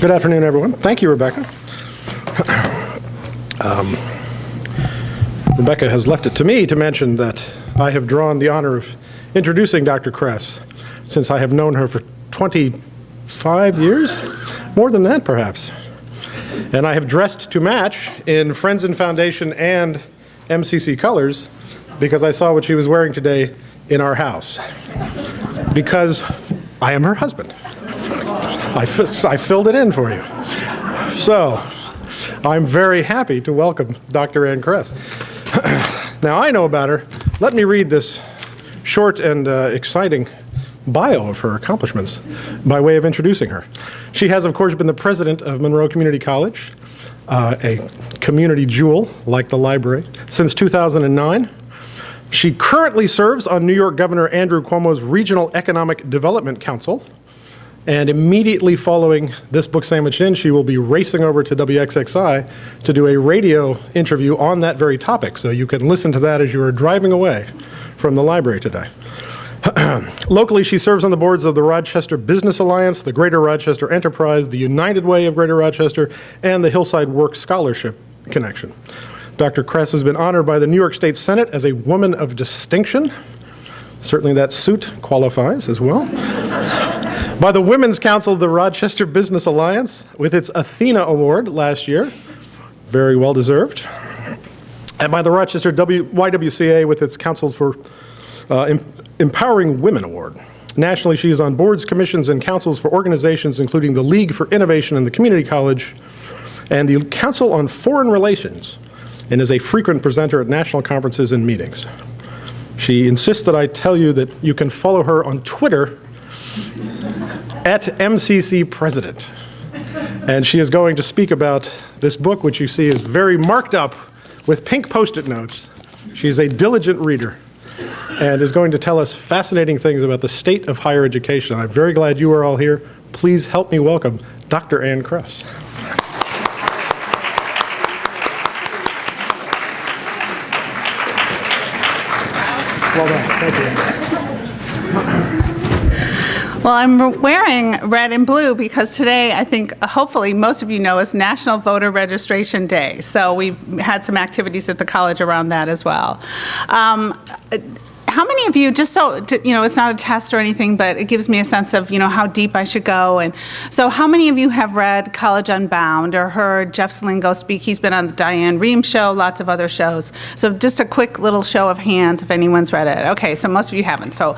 Good afternoon, everyone. Thank you, Rebecca. Rebecca has left it to me to mention that I have drawn the honor of introducing Dr. Kress, since I have known her for 25 years, more than that perhaps. And I have dressed to match in Friends and Foundation and MCC colors because I saw what she was wearing today in our house. Because I am her husband. I filled it in for you. So, I'm very happy to welcome Dr. Ann Kress. Now, I know about her. Let me read this short and exciting bio of her accomplishments by way of introducing her. She has, of course, been the president of Monroe Community College, a community jewel like the library, since 2009. She currently serves on New York Governor Andrew Cuomo's Regional Economic Development Council. And immediately following this book sandwich in, she will be racing over to WXXI to do a radio interview on that very topic. So you can listen to that as you are driving away from the library today. Locally, she serves on the boards of the Rochester Business Alliance, the Greater Rochester Enterprise, the United Way of Greater Rochester, and the Hillside Work Scholarship Connection. Dr. Kress has been honored by the New York State Senate as a Woman of Distinction. Certainly that suit qualifies as well. By the Women's Council of the Rochester Business Alliance with its Athena Award last year, very well deserved. And by the Rochester YWCA with its Councils for Empowering Women Award. Nationally, she is on boards, commissions, and councils for organizations including the League for Innovation in the Community College and the Council on Foreign Relations, and is a frequent presenter at national conferences and meetings. She insists that I tell you that you can follow her on Twitter at MCC President. And she is going to speak about this book, which you see is very marked up with pink Post-it notes. She's a diligent reader and is going to tell us fascinating things about the state of higher education. I'm very glad you are all here. Please help me welcome Dr. Ann Kress. Well done. Thank you. Well, I'm wearing red and blue because today, I think, hopefully, most of you know is National Voter Registration Day. So we had some activities at the college around that as well. How many of you, just so, it's not a test or anything, but it gives me a sense of, how deep I should go. And so how many of you have read College Unbound or heard Jeff Selingo speak? He's been on the Diane Rehm show, lots of other shows. So just a quick little show of hands if anyone's read it. Okay, so most of you haven't. So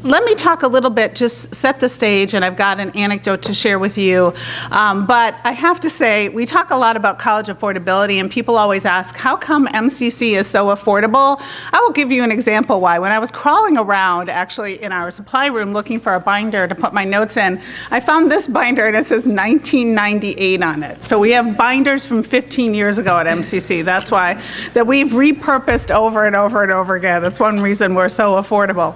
let me talk a little bit, just set the stage, and I've got an anecdote to share with you. But I have to say, we talk a lot about college affordability, and people always ask, how come MCC is so affordable? I will give you an example why. When I was crawling around, actually, in our supply room looking for a binder to put my notes in, I found this binder, and it says 1998 on it. So we have binders from 15 years ago at MCC. That's why that we've repurposed over and over and over again. That's one reason we're so affordable.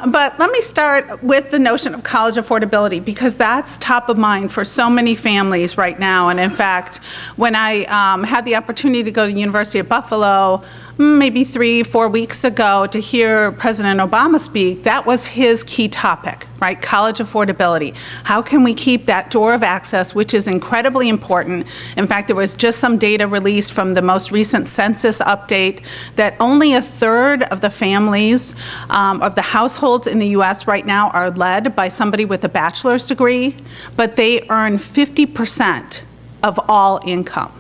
But let me start with the notion of college affordability, because that's top of mind for so many families right now. And in fact, when I had the opportunity to go to the University of Buffalo, maybe 3-4 weeks ago, to hear President Obama speak, that was his key topic, right? College affordability. How can we keep that door of access, which is incredibly important? In fact, there was just some data released from the most recent census update that only a third of the families of the households in the U.S. right now are led by somebody with a bachelor's degree, but they earn 50% of all income.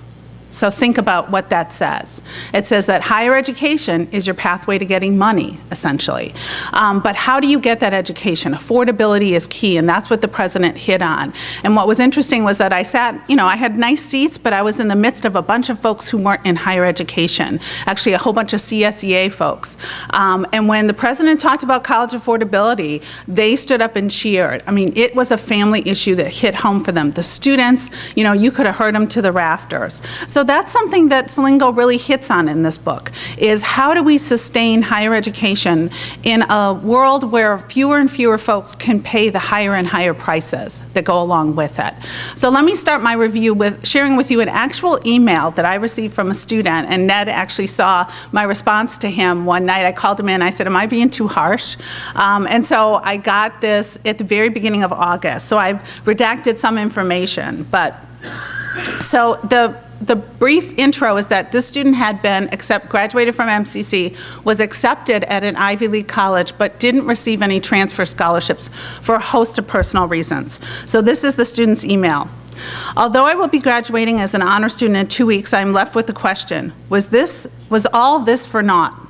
So think about what that says. It says that higher education is your pathway to getting money, essentially. But how do you get that education? Affordability is key, and that's what the president hit on. And what was interesting was that I sat, I had nice seats, but I was in the midst of a bunch of folks who weren't in higher education, actually a whole bunch of CSEA folks. And when the president talked about college affordability, they stood up and cheered. I mean, it was a family issue that hit home for them. The students, you could have heard them to the rafters. So that's something that Selingo really hits on in this book, is how do we sustain higher education in a world where fewer and fewer folks can pay the higher and higher prices that go along with it. So let me start my review with sharing with you an actual email that I received from a student, and Ned actually saw my response to him one night. I called him in, I said, am I being too harsh? And so I got this at the very beginning of August. So I've redacted some information, but so the brief intro is that this student had been graduated from MCC, was accepted at an Ivy League college, but didn't receive any transfer scholarships for a host of personal reasons. So this is the student's email. Although I will be graduating as an honor student in 2 weeks, I am left with the question, was all this for naught?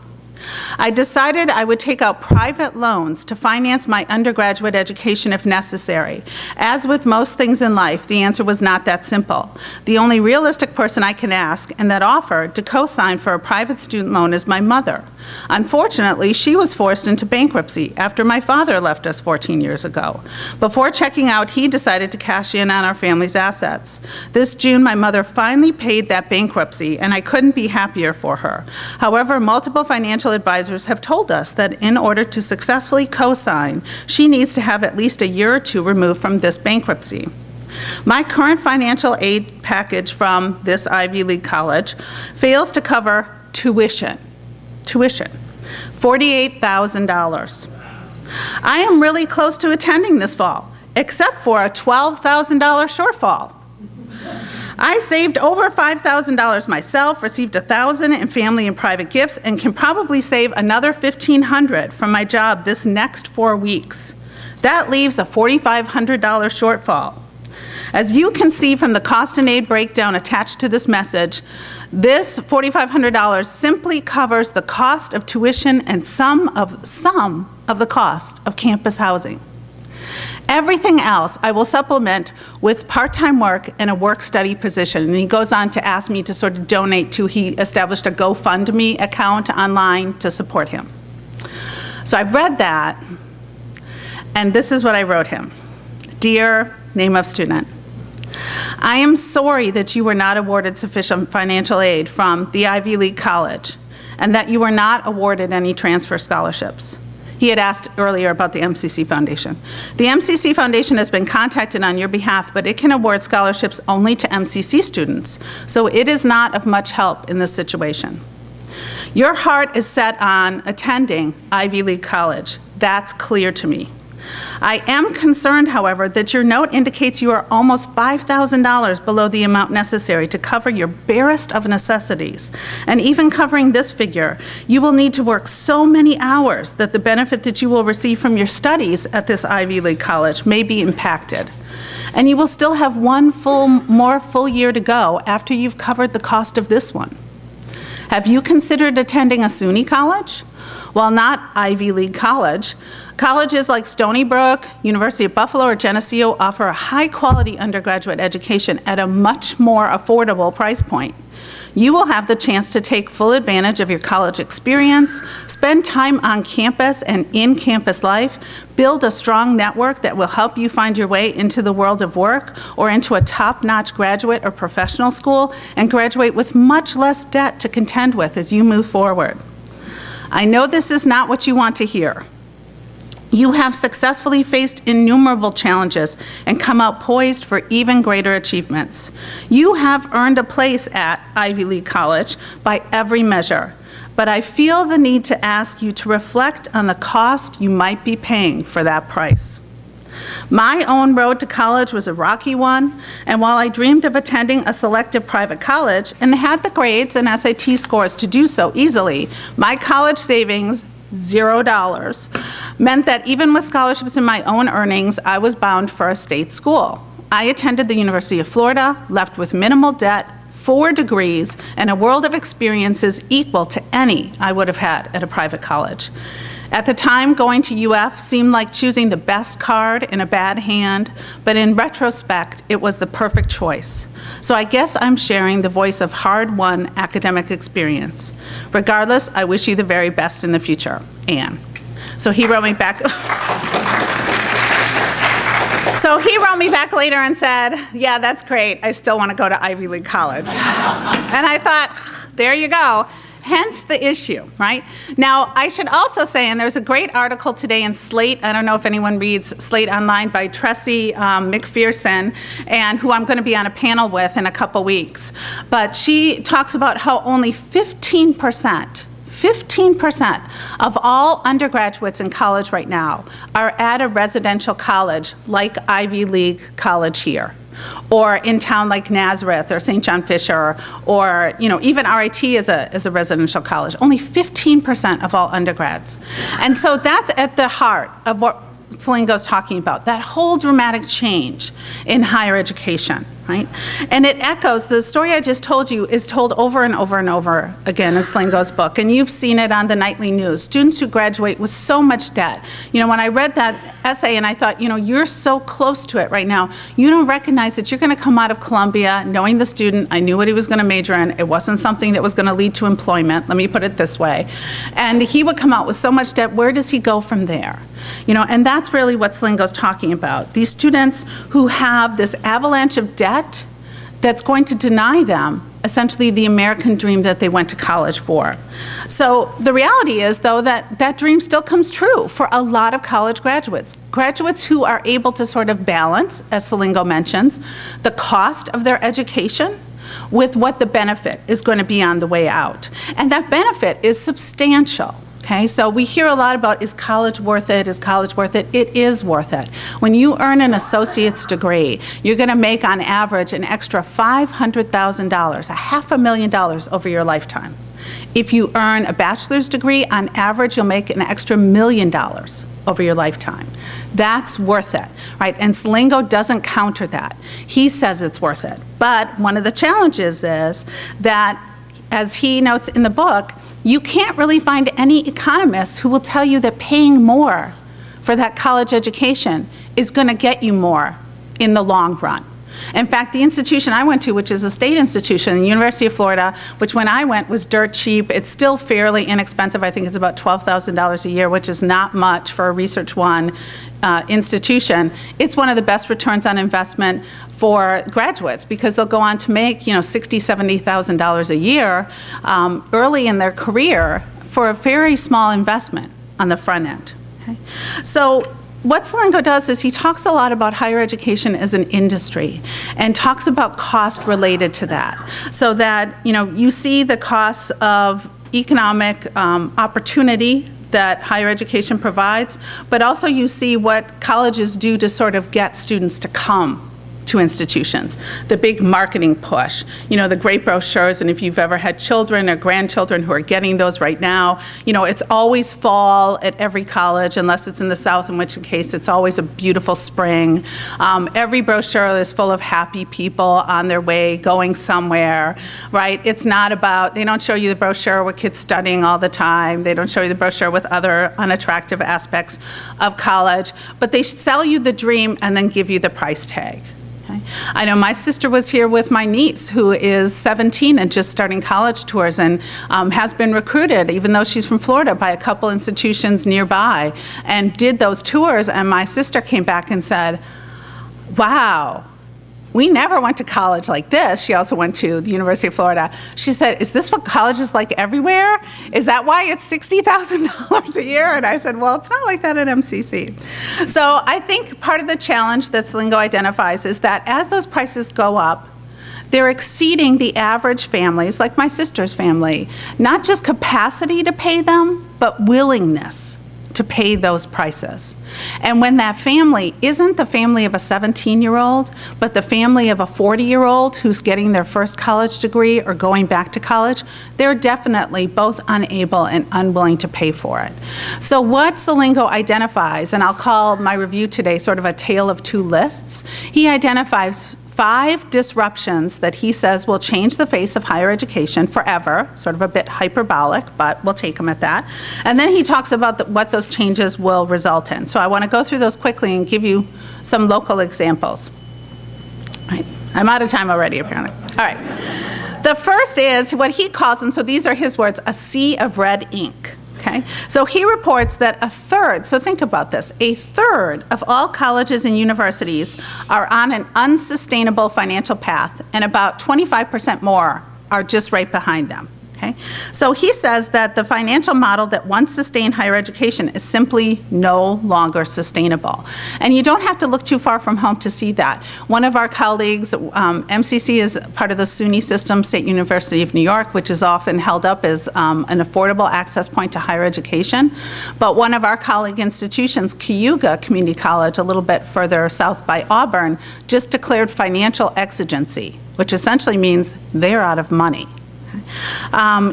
I decided I would take out private loans to finance my undergraduate education if necessary. As with most things in life, the answer was not that simple. The only realistic person I can ask, and that offered to co-sign for a private student loan, is my mother. Unfortunately, she was forced into bankruptcy after my father left us 14 years ago. Before checking out, he decided to cash in on our family's assets. This June, my mother finally paid that bankruptcy, and I couldn't be happier for her. However, multiple financial advisors have told us that in order to successfully co-sign, she needs to have at least a year or two removed from this bankruptcy. My current financial aid package from this Ivy League college fails to cover tuition, $48,000. I am really close to attending this fall, except for a $12,000 shortfall. I saved over $5,000 myself, received $1,000 in family and private gifts, and can probably save another $1,500 from my job this next 4 weeks. That leaves a $4,500 shortfall. As you can see from the cost and aid breakdown attached to this message, this $4,500 simply covers the cost of tuition and some of the cost of campus housing. Everything else I will supplement with part-time work and a work-study position. And he goes on to ask me to sort of donate to, he established a GoFundMe account online to support him. So I read that, and this is what I wrote him. Dear name of student, I am sorry that you were not awarded sufficient financial aid from the Ivy League college and that you were not awarded any transfer scholarships. He had asked earlier about the MCC Foundation. The MCC Foundation has been contacted on your behalf, but it can award scholarships only to MCC students, so it is not of much help in this situation. Your heart is set on attending Ivy League college. That's clear to me. I am concerned, however, that your note indicates you are almost $5,000 below the amount necessary to cover your barest of necessities. And even covering this figure, you will need to work so many hours that the benefit that you will receive from your studies at this Ivy League college may be impacted. And you will still have one more full year to go after you've covered the cost of this one. Have you considered attending a SUNY college? While not Ivy League college, colleges like Stony Brook, University of Buffalo, or Geneseo offer a high-quality undergraduate education at a much more affordable price point. You will have the chance to take full advantage of your college experience, spend time on campus and in campus life, build a strong network that will help you find your way into the world of work or into a top-notch graduate or professional school, and graduate with much less debt to contend with as you move forward. I know this is not what you want to hear. You have successfully faced innumerable challenges and come out poised for even greater achievements. You have earned a place at Ivy League College by every measure, but I feel the need to ask you to reflect on the cost you might be paying for that price. My own road to college was a rocky one, and while I dreamed of attending a selective private college and had the grades and SAT scores to do so easily, my college savings, $0, meant that even with scholarships in my own earnings, I was bound for a state school. I attended the University of Florida, left with minimal debt, 4 degrees, and a world of experiences equal to any I would have had at a private college. At the time, going to UF seemed like choosing the best card in a bad hand, but in retrospect, it was the perfect choice. So I guess I'm sharing the voice of hard-won academic experience. Regardless, I wish you the very best in the future, Anne. So he wrote me back. So he wrote me back later and said, yeah, that's great. I still want to go to Ivy League college. And I thought, there you go. Hence the issue, right? Now, I should also say, and there's a great article today in Slate, I don't know if anyone reads Slate Online, by Tressie McPherson, and who I'm going to be on a panel with in a couple weeks. But she talks about how only 15% of all undergraduates in college right now are at a residential college like Ivy League College here, or in town like Nazareth or St. John Fisher, or even RIT is a residential college. Only 15% of all undergrads. And so that's at the heart of what Selingo's talking about, that whole dramatic change in higher education, right? And it echoes, the story I just told you is told over and over and over again in Selingo's book, and you've seen it on the nightly news. Students who graduate with so much debt. When I read that essay and I thought, you're so close to it right now, you don't recognize that you're going to come out of Columbia knowing the student. I knew what he was going to major in. It wasn't something that was going to lead to employment, let me put it this way. And he would come out with so much debt. Where does he go from there? And that's really what Selingo's talking about. These students who have this avalanche of debt that's going to deny them essentially the American dream that they went to college for. So the reality is, though, that that dream still comes true for a lot of college graduates who are able to sort of balance, as Selingo mentions, the cost of their education with what the benefit is going to be on the way out. And that benefit is substantial. Okay, so we hear a lot about, is college worth it? Is college worth it? It is worth it. When you earn an associate's degree, you're going to make on average an extra $500,000, $500,000 over your lifetime. If you earn a bachelor's degree, on average, you'll make an extra $1 million over your lifetime. That's worth it, right? And Selingo doesn't counter that. He says it's worth it. But one of the challenges is that, as he notes in the book, you can't really find any economists who will tell you that paying more for that college education is going to get you more in the long run. In fact, the institution I went to, which is a state institution, the University of Florida, which when I went was dirt cheap, it's still fairly inexpensive. I think it's about $12,000 a year, which is not much for a Research One institution. It's one of the best returns on investment for graduates because they'll go on to make, $60,000, $70,000 a year early in their career for a very small investment on the front end. Okay? So what Selingo does is he talks a lot about higher education as an industry and talks about cost related to that. So that, you see the costs of economic opportunity that higher education provides, but also you see what colleges do to sort of get students to come to institutions. The big marketing push, the great brochures, and if you've ever had children or grandchildren who are getting those right now, it's always fall at every college, unless it's in the South, in which case it's always a beautiful spring. Every brochure is full of happy people on their way, going somewhere, right? It's not about, they don't show you the brochure with kids studying all the time. They don't show you the brochure with other unattractive aspects of college, but they sell you the dream and then give you the price tag. Okay. I know my sister was here with my niece, who is 17 and just starting college tours, and has been recruited, even though she's from Florida, by a couple institutions nearby, and did those tours, and my sister came back and said, wow, we never went to college like this. She also went to the University of Florida. She said, is this what college is like everywhere? Is that why it's $60,000 a year? And I said, well, it's not like that at MCC. So I think part of the challenge that Selingo identifies is that as those prices go up, they're exceeding the average families, like my sister's family, not just capacity to pay them, but willingness to pay those prices. And when that family isn't the family of a 17-year-old, but the family of a 40-year-old who's getting their first college degree or going back to college, they're definitely both unable and unwilling to pay for it. So what Selingo identifies, and I'll call my review today sort of a tale of two lists, he identifies 5 disruptions that he says will change the face of higher education forever, sort of a bit hyperbolic, but we'll take him at that. And then he talks about what those changes will result in. So I want to go through those quickly and give you some local examples. All right. I'm out of time already, apparently. All right. The first is what he calls, and so these are his words, a sea of red ink. Okay, so he reports that a third, so think about this, a third of all colleges and universities are on an unsustainable financial path, and about 25% more are just right behind them. Okay? So he says that the financial model that once sustained higher education is simply no longer sustainable. And you don't have to look too far from home to see that. One of our colleagues, MCC is part of the SUNY system, State University of New York, which is often held up as an affordable access point to higher education. But one of our colleague institutions, Cayuga Community College, a little bit further south by Auburn, just declared financial exigency, which essentially means they're out of money.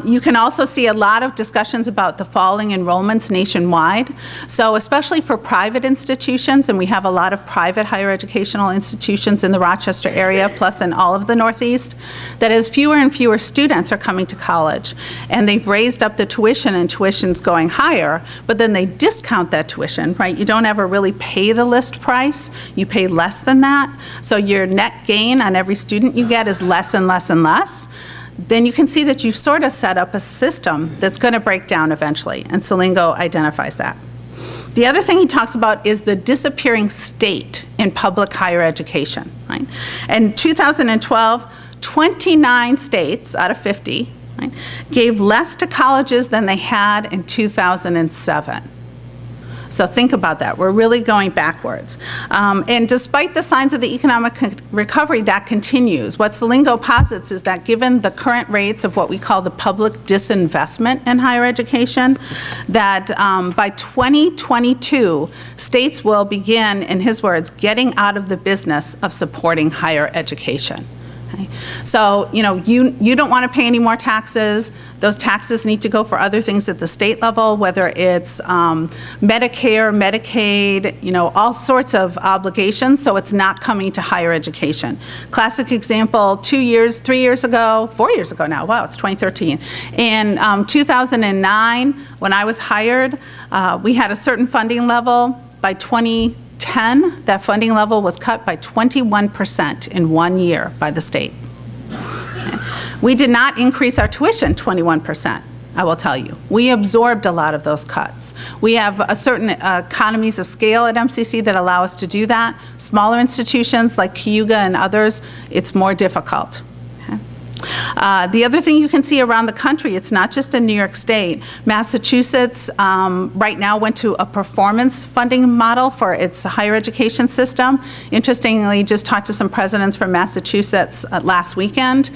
You can also see a lot of discussions about the falling enrollments nationwide. So especially for private institutions, and we have a lot of private higher educational institutions in the Rochester area, plus in all of the Northeast, that as fewer and fewer students are coming to college, and they've raised up the tuition, and tuition's going higher, but then they discount that tuition, right? You don't ever really pay the list price. You pay less than that. So your net gain on every student you get is less and less and less. Then you can see that you've sort of set up a system that's going to break down eventually, and Selingo identifies that. The other thing he talks about is the disappearing state in public higher education, right? In 2012, 29 states out of 50, right, gave less to colleges than they had in 2007. So think about that. We're really going backwards. And despite the signs of the economic recovery, that continues. What Selingo posits is that given the current rates of what we call the public disinvestment in higher education, that by 2022, states will begin, in his words, getting out of the business of supporting higher education. Okay. So, you don't want to pay any more taxes. Those taxes need to go for other things at the state level, whether it's Medicare, Medicaid, all sorts of obligations, so it's not coming to higher education. Classic example, 3 years ago, 4 years ago now, wow, it's 2013. In 2009, when I was hired, we had a certain funding level. By 2010, that funding level was cut by 21% in 1 year by the state. We did not increase our tuition 21%, I will tell you. We absorbed a lot of those cuts. We have a certain economies of scale at MCC that allow us to do that. Smaller institutions like Cayuga and others, it's more difficult. The other thing you can see around the country, it's not just in New York State. Massachusetts right now went to a performance funding model for its higher education system. Interestingly, just talked to some presidents from Massachusetts last weekend.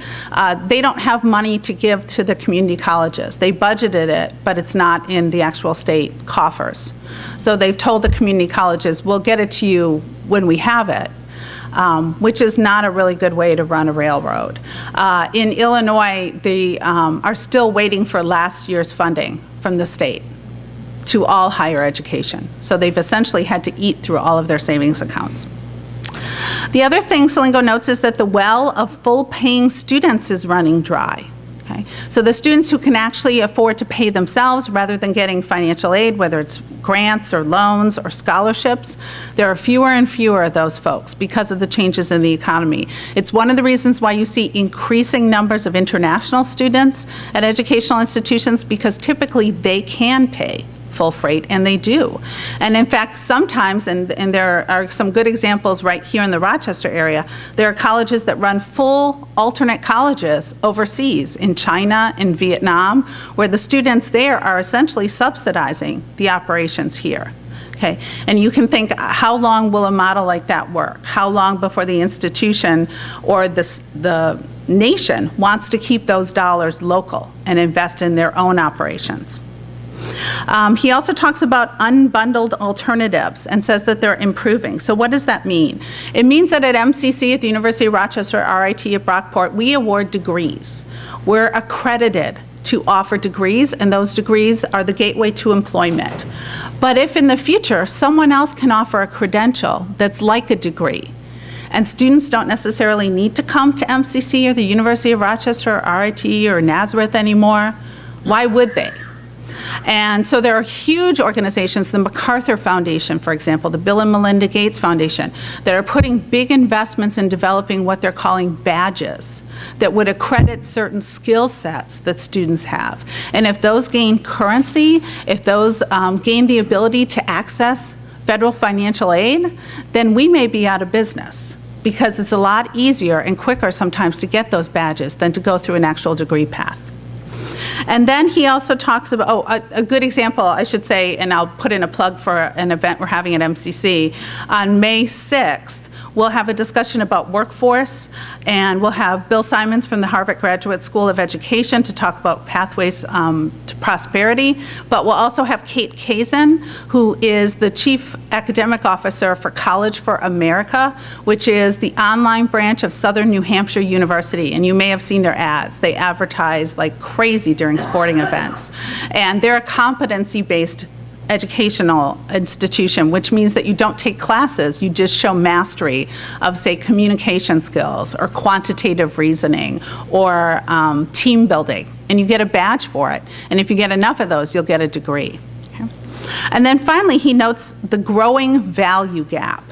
They don't have money to give to the community colleges. They budgeted it, but it's not in the actual state coffers. So they've told the community colleges, we'll get it to you when we have it. Which is not a really good way to run a railroad. In Illinois, they are still waiting for last year's funding from the state to all higher education. So they've essentially had to eat through all of their savings accounts. The other thing Selingo notes is that the well of full-paying students is running dry. Okay. So the students who can actually afford to pay themselves rather than getting financial aid, whether it's grants or loans or scholarships, there are fewer and fewer of those folks because of the changes in the economy. It's one of the reasons why you see increasing numbers of international students at educational institutions, because typically they can pay full freight, and they do. And in fact, sometimes, and there are some good examples right here in the Rochester area, there are colleges that run full alternate colleges overseas, in China, in Vietnam, where the students there are essentially subsidizing the operations here. Okay, and you can think, how long will a model like that work? How long before the institution or the nation wants to keep those dollars local and invest in their own operations? He also talks about unbundled alternatives and says that they're improving. So what does that mean? It means that at MCC, at the University of Rochester, RIT at Brockport, we award degrees. We're accredited to offer degrees, and those degrees are the gateway to employment. But if in the future someone else can offer a credential that's like a degree, and students don't necessarily need to come to MCC or the University of Rochester or RIT or Nazareth anymore, why would they? And so there are huge organizations, the MacArthur Foundation, for example, the Bill and Melinda Gates Foundation, that are putting big investments in developing what they're calling badges that would accredit certain skill sets that students have. And if those gain currency, if those gain the ability to access federal financial aid, then we may be out of business, because it's a lot easier and quicker sometimes to get those badges than to go through an actual degree path. And then he also talks about, a good example, I should say, and I'll put in a plug for an event we're having at MCC. On May 6th, we'll have a discussion about workforce, and we'll have Bill Simons from the Harvard Graduate School of Education to talk about pathways to prosperity. But we'll also have Kate Kazin, who is the Chief Academic Officer for College for America, which is the online branch of Southern New Hampshire University. And you may have seen their ads. They advertise like crazy during sporting events. And they're a competency-based educational institution, which means that you don't take classes, you just show mastery of, say, communication skills or quantitative reasoning or team building, and you get a badge for it. And if you get enough of those, you'll get a degree. Okay? And then finally, he notes the growing value gap.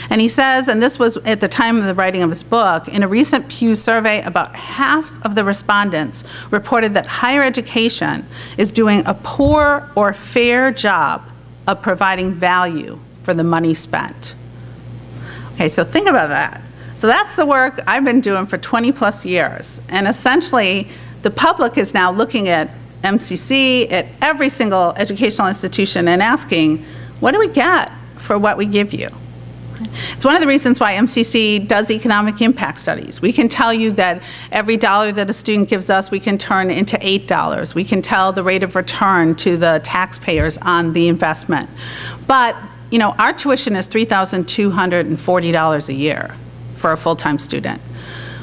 And he says, and this was at the time of the writing of his book, in a recent Pew survey, about half of the respondents reported that higher education is doing a poor or fair job of providing value for the money spent. Okay, so think about that. So that's the work I've been doing for 20 plus years. And essentially, the public is now looking at MCC, at every single educational institution, and asking, what do we get for what we give you? It's one of the reasons why MCC does economic impact studies. We can tell you that every dollar that a student gives us, we can turn into $8. We can tell the rate of return to the taxpayers on the investment. But, you know, our tuition is $3,240 a year for a full-time student.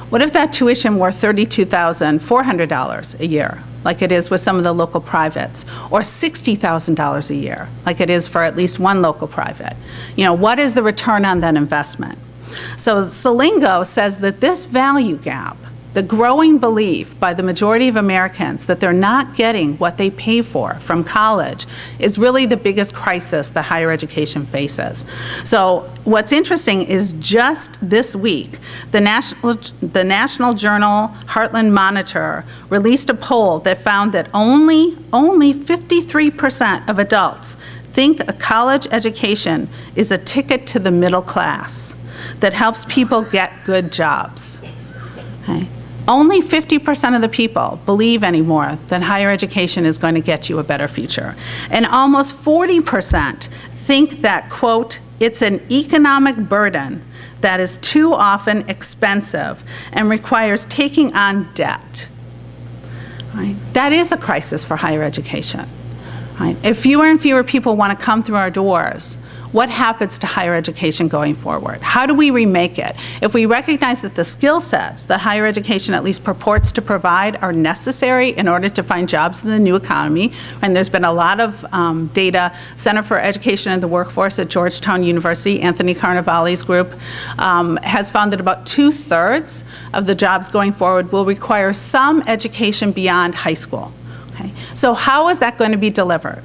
What if that tuition were $32,400 a year, like it is with some of the local privates, or $60,000 a year, like it is for at least one local private? You know, what is the return on that investment? So Selingo says that this value gap, the growing belief by the majority of Americans that they're not getting what they pay for from college, is really the biggest crisis that higher education faces. So what's interesting is just this week, the National Journal Heartland Monitor released a poll that found that only 53% of adults think a college education is a ticket to the middle class that helps people get good jobs. Okay? Only 50% of the people believe anymore that higher education is going to get you a better future. And almost 40% think that, quote, it's an economic burden that is too often expensive and requires taking on debt. Right? That is a crisis for higher education. Right? If fewer and fewer people want to come through our doors, what happens to higher education going forward? How do we remake it? If we recognize that the skill sets that higher education at least purports to provide are necessary in order to find jobs in the new economy, and there's been a lot of data, Center for Education and the Workforce at Georgetown University, Anthony Carnevale's group, has found that about 2/3 of the jobs going forward will require some education beyond high school. Okay? So how is that going to be delivered?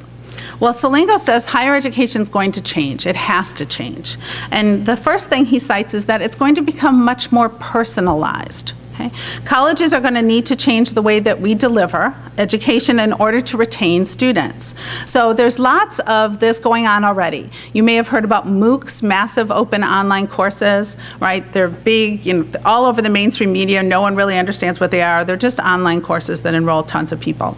Well, Selingo says higher education is going to change. It has to change. And the first thing he cites is that it's going to become much more personalized. Okay? Colleges are going to need to change the way that we deliver education in order to retain students. So there's lots of this going on already. You may have heard about MOOCs, massive open online courses, right? They're big, you know, all over the mainstream media. No one really understands what they are. They're just online courses that enroll tons of people.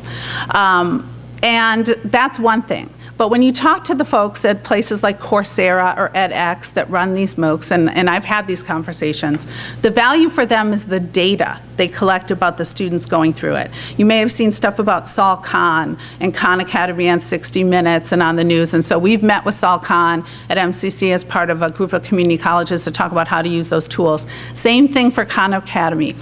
And that's one thing. But when you talk to the folks at places like Coursera or edX that run these MOOCs, and I've had these conversations, the value for them is the data they collect about the students going through it. You may have seen stuff about Saul Khan and Khan Academy on 60 Minutes and on the news. And so we've met with Saul Khan at MCC as part of a group of community colleges to talk about how to use those tools. Same thing for Khan Academy.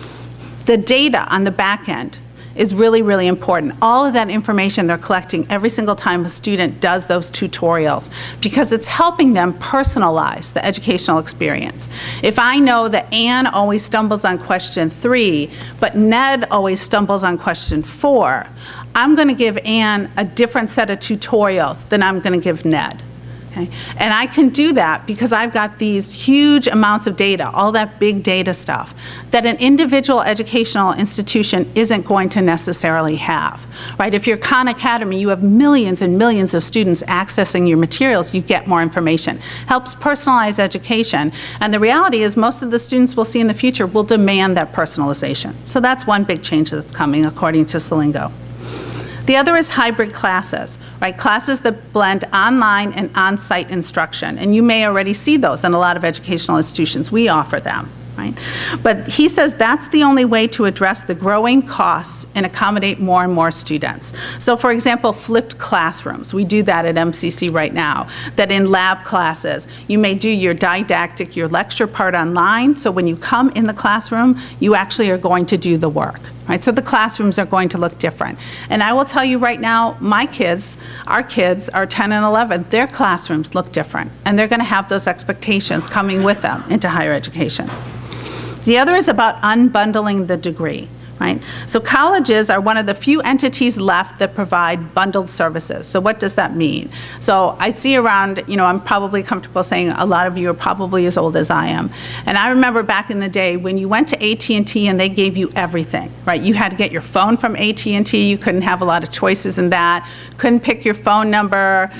The data on the back end is really, really important. All of that information they're collecting every single time a student does those tutorials, because it's helping them personalize the educational experience. If I know that Anne always stumbles on question 3, but Ned always stumbles on question 4, I'm going to give Anne a different set of tutorials than I'm going to give Ned. Okay? And I can do that because I've got these huge amounts of data, all that big data stuff, that an individual educational institution isn't going to necessarily have, right? If you're Khan Academy, you have millions and millions of students accessing your materials, you get more information. Helps personalize education. And the reality is most of the students we'll see in the future will demand that personalization. So that's one big change that's coming, according to Selingo. The other is hybrid classes, right? Classes that blend online and on-site instruction. And you may already see those in a lot of educational institutions. We offer them, right? But he says that's the only way to address the growing costs and accommodate more and more students. So for example, flipped classrooms. We do that at MCC right now. That in lab classes, you may do your didactic, your lecture part online. So when you come in the classroom, you actually are going to do the work. Right, so the classrooms are going to look different. And I will tell you right now, my kids, our kids are 10 and 11, their classrooms look different. And they're going to have those expectations coming with them into higher education. The other is about unbundling the degree. Right? So colleges are one of the few entities left that provide bundled services. So what does that mean? So I see around, I'm probably comfortable saying a lot of you are probably as old as I am. And I remember back in the day when you went to AT&T and they gave you everything, right? You had to get your phone from AT&T. You couldn't have a lot of choices in that. Couldn't pick your phone number.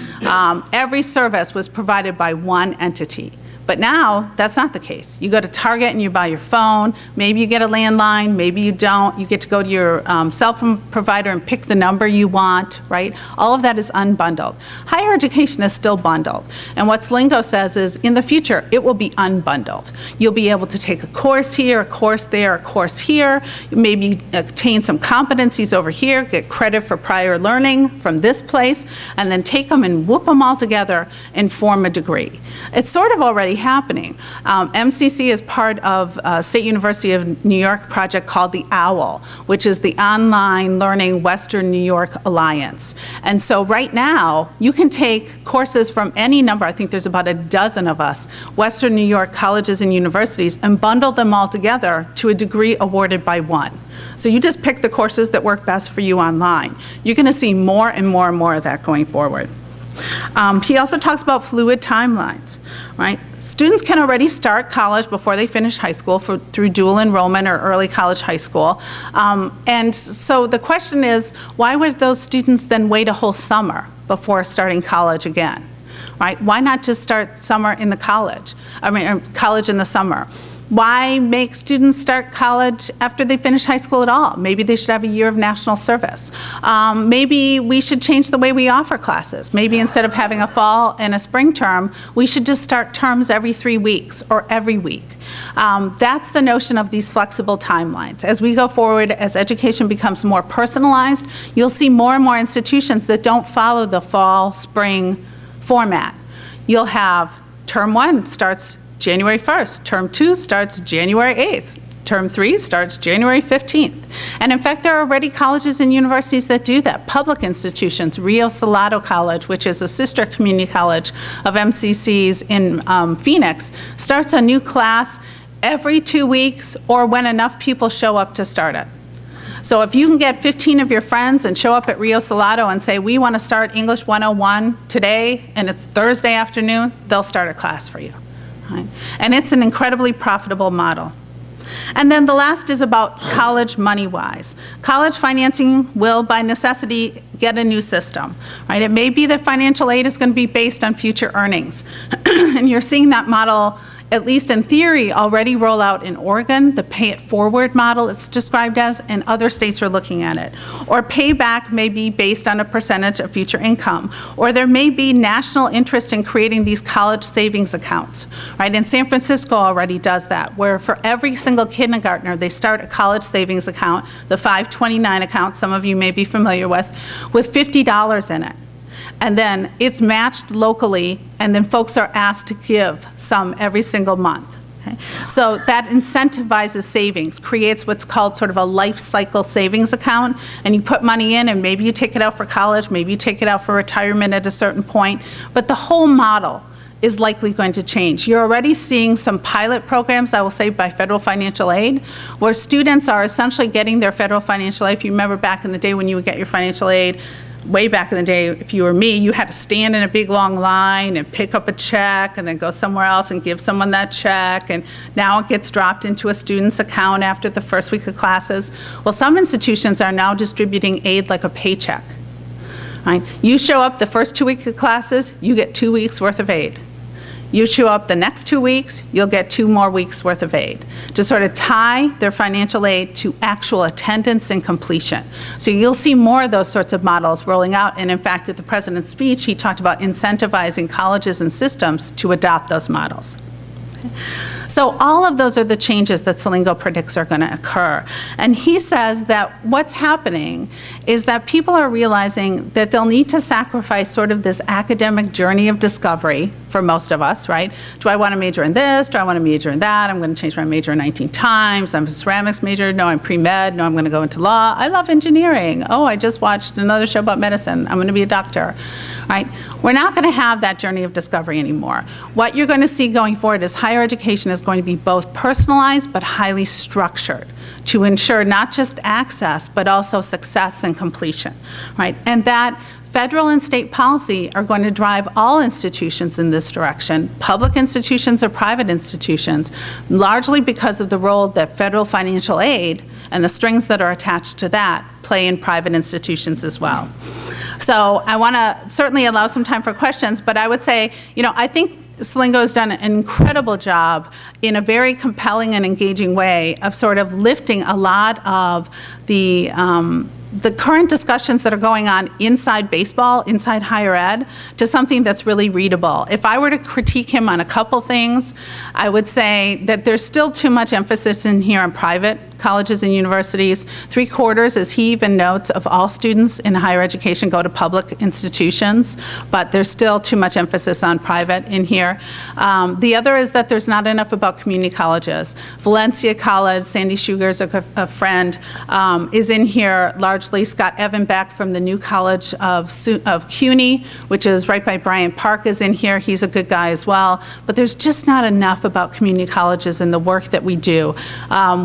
Every service was provided by one entity. But now, that's not the case. You go to Target and you buy your phone. Maybe you get a landline, maybe you don't. You get to go to your cell phone provider and pick the number you want, right? All of that is unbundled. Higher education is still bundled. And what Selingo says is, in the future, it will be unbundled. You'll be able to take a course here, a course there, a course here, maybe obtain some competencies over here, get credit for prior learning from this place, and then take them and whoop them all together and form a degree. It's sort of already happening. MCC is part of State University of New York project called the OWL, which is the Online Learning Western New York Alliance. And so right now, you can take courses from any number, I think there's about a dozen of us, Western New York colleges and universities, and bundle them all together to a degree awarded by one. So you just pick the courses that work best for you online. You're going to see more and more and more of that going forward. He also talks about fluid timelines, right? Students can already start college before they finish high school through dual enrollment or early college high school. And so the question is, why would those students then wait a whole summer before starting college again, right? Why not just start summer in the college? College in the summer. Why make students start college after they finish high school at all? Maybe they should have a year of national service. Maybe we should change the way we offer classes. Maybe instead of having a fall and a spring term, we should just start terms every 3 weeks or every week. That's the notion of these flexible timelines. As we go forward, as education becomes more personalized, you'll see more and more institutions that don't follow the fall, spring format. You'll have term 1 starts January 1st, term 2 starts January 8th, term 3 starts January 15th. And in fact, there are already colleges and universities that do that. Public institutions, Rio Salado College, which is a sister community college of MCC's in Phoenix, starts a new class every 2 weeks or when enough people show up to start it. So if you can get 15 of your friends and show up at Rio Salado and say, we want to start English 101 today, and it's Thursday afternoon, they'll start a class for you. Right? And it's an incredibly profitable model. And then the last is about college money-wise. College financing will, by necessity, get a new system. Right? It may be that financial aid is going to be based on future earnings. And you're seeing that model, at least in theory, already roll out in Oregon. The pay-it-forward model it's described as, and other states are looking at it. Or payback may be based on a percentage of future income. Or there may be national interest in creating these college savings accounts. Right? And San Francisco already does that, where for every single kindergartner, they start a college savings account, the 529 account some of you may be familiar with $50 in it. And then it's matched locally, and then folks are asked to give some every single month. Okay? So that incentivizes savings, creates what's called sort of a life cycle savings account, and you put money in and maybe you take it out for college, maybe you take it out for retirement at a certain point, but the whole model is likely going to change. You're already seeing some pilot programs, I will say, by federal financial aid, where students are essentially getting their federal financial aid. If you remember back in the day when you would get your financial aid, way back in the day, if you were me, you had to stand in a big long line and pick up a check and then go somewhere else and give someone that check, and now it gets dropped into a student's account after the first week of classes. Well, some institutions are now distributing aid like a paycheck. Right? You show up the first 2 weeks of classes, you get 2 weeks worth of aid. You show up the next 2 weeks, you'll get 2 more weeks worth of aid, to sort of tie their financial aid to actual attendance and completion. So you'll see more of those sorts of models rolling out, and in fact, at the president's speech, he talked about incentivizing colleges and systems to adopt those models. So all of those are the changes that Selingo predicts are going to occur. And he says that what's happening is that people are realizing that they'll need to sacrifice sort of this academic journey of discovery for most of us, right? Do I want to major in this? Do I want to major in that? I'm going to change my major 19 times. I'm a ceramics major. No, I'm pre-med. No, I'm going to go into law. I love engineering. Oh, I just watched another show about medicine. I'm going to be a doctor, right? We're not going to have that journey of discovery anymore. What you're going to see going forward is higher education is going to be both personalized but highly structured to ensure not just access but also success and completion, right? And that federal and state policy are going to drive all institutions in this direction, public institutions or private institutions, largely because of the role that federal financial aid and the strings that are attached to that play in private institutions as well. So I want to certainly allow some time for questions, but I would say, I think Selingo has done an incredible job in a very compelling and engaging way of sort of lifting a lot of the current discussions that are going on inside baseball, inside higher ed, to something that's really readable. If I were to critique him on a couple things, I would say that there's still too much emphasis in here on private colleges and universities. 3/4, as he even notes, of all students in higher education go to public institutions, but there's still too much emphasis on private in here. The other is that there's not enough about community colleges. Valencia College, Sandy Sugar's a friend, is in here largely. Scott Evanbeck from the new college of CUNY, which is right by Bryant Park, is in here. He's a good guy as well. But there's just not enough about community colleges and the work that we do.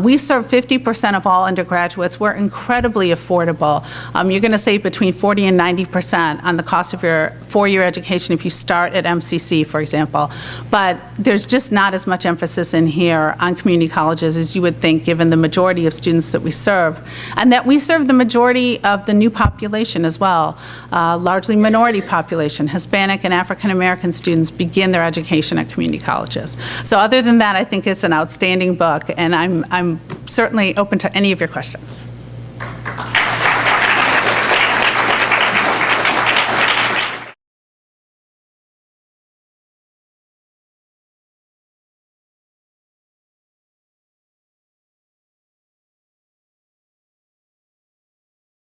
We serve 50% of all undergraduates. We're incredibly affordable. You're going to save between 40 and 90% on the cost of your four-year education if you start at MCC, for example. But there's just not as much emphasis in here on community colleges as you would think, given the majority of students that we serve, and that we serve the majority of the new population as well, largely minority population. Hispanic and African American students begin their education at community colleges. So other than that, I think it's an outstanding book, and I'm certainly open to any of your questions.